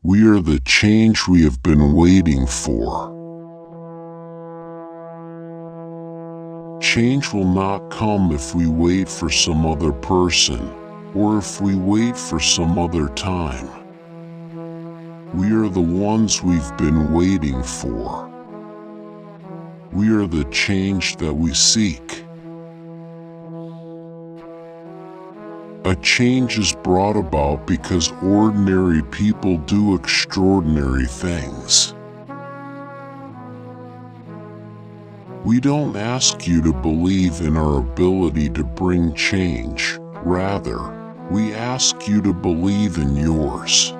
We are the change we have been waiting for. Change will not come if we wait for some other person, or if we wait for some other time. We are the ones we've been waiting for. We are the change that we seek. A change is brought about because ordinary people do extraordinary things. We don't ask you to believe in our ability to bring change. Rather, we ask you to believe in yours.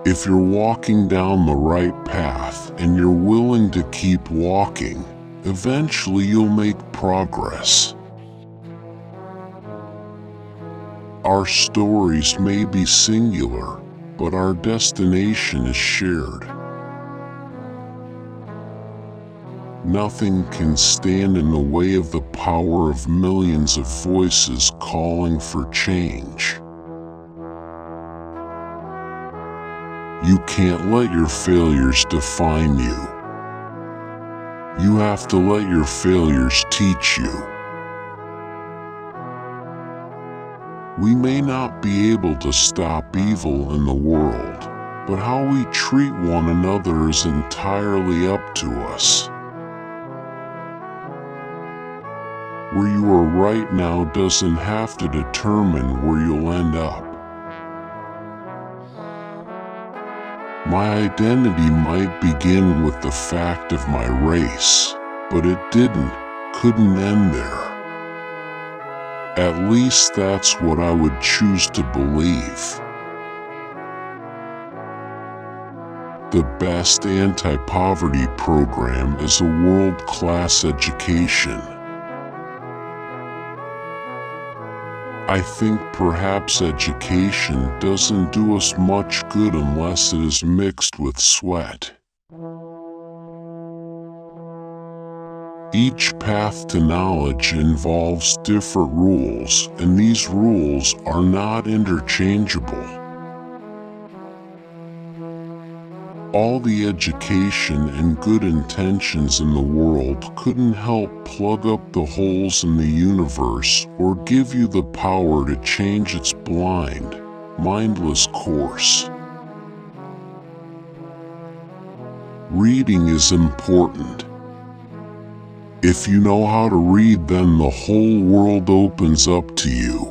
If you're walking down the right path and you're willing to keep walking, eventually you'll make progress. Our stories may be singular, but our destination is shared. Nothing can stand in the way of the power of millions of voices calling for change. You can't let your failures define you. You have to let your failures teach you. We may not be able to stop evil in the world, but how we treat one another is entirely up to us. Where you are right now doesn't have to determine where you'll end up. My identity might begin with the fact of my race, but it couldn't end there. At least that's what I would choose to believe. The best anti-poverty program is a world-class education. I think perhaps education doesn't do us much good unless it is mixed with sweat. Each path to knowledge involves different rules, and these rules are not interchangeable. All the education and good intentions in the world couldn't help plug up the holes in the universe or give you the power to change its blind, mindless course. Reading is important. If you know how to read, then the whole world opens up to you.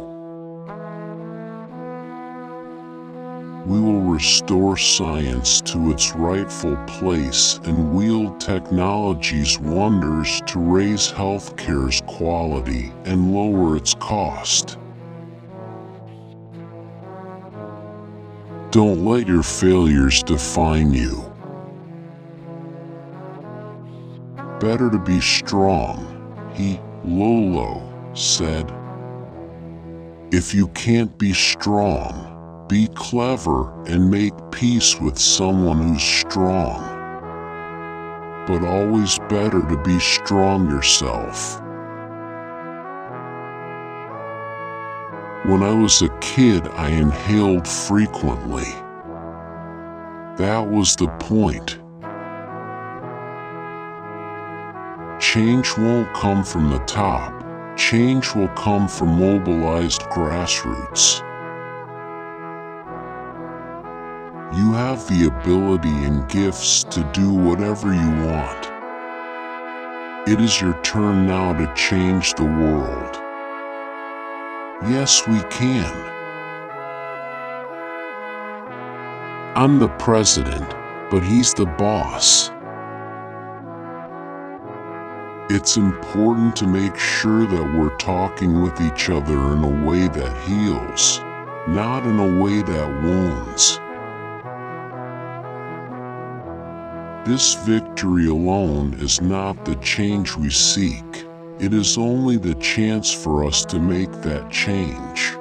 We will restore science to its rightful place and wield technology's wonders to raise healthcare's quality and lower its cost. Don't let your failures define you. Better to be strong, Lolo said. If you can't be strong, be clever and make peace with someone who's strong. But always better to be strong yourself. When I was a kid, I inhaled frequently. That was the point. Change won't come from the top. Change will come from mobilized grassroots. You have the ability and gifts to do whatever you want. It is your turn now to change the world. Yes, we can. I'm the president, but he's the boss. It's important to make sure that we're talking with each other in a way that heals, not in a way that wounds. This victory alone is not the change we seek. It is only the chance for us to make that change.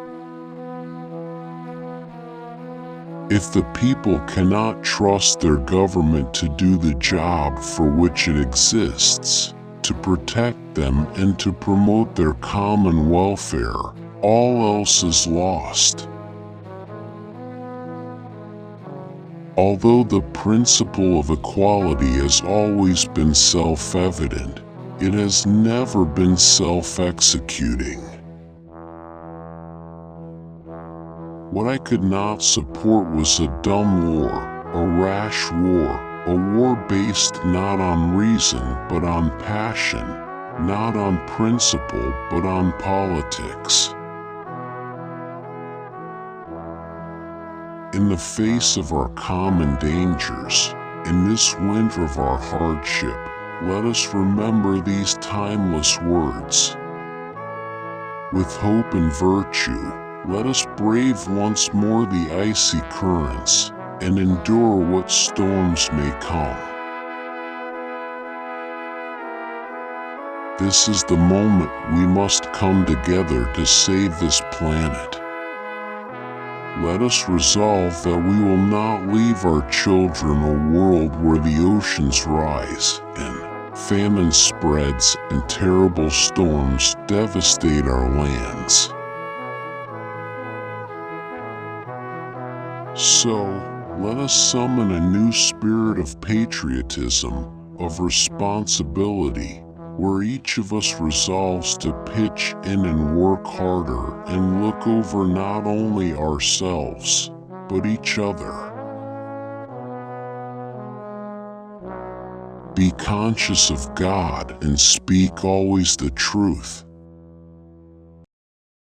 If the people cannot trust their government to do the job for which it exists, to protect them and to promote their common welfare, all else is lost. Although the principle of equality has always been self-evident, it has never been self-executing. What I could not support was a dumb war, a rash war, a war based not on reason but on passion, not on principle but on politics. In the face of our common dangers, in this winter of our hardship, let us remember these timeless words. With hope and virtue, let us brave once more the icy currents, and endure what storms may come. This is the moment we must come together to save this planet. Let us resolve that we will not leave our children a world where the oceans rise, and famine spreads, and terrible storms devastate our lands. So, let us summon a new spirit of patriotism, of responsibility, where each of us resolves to pitch in and work harder and look over not only ourselves, but each other. Be conscious of God and speak always the truth.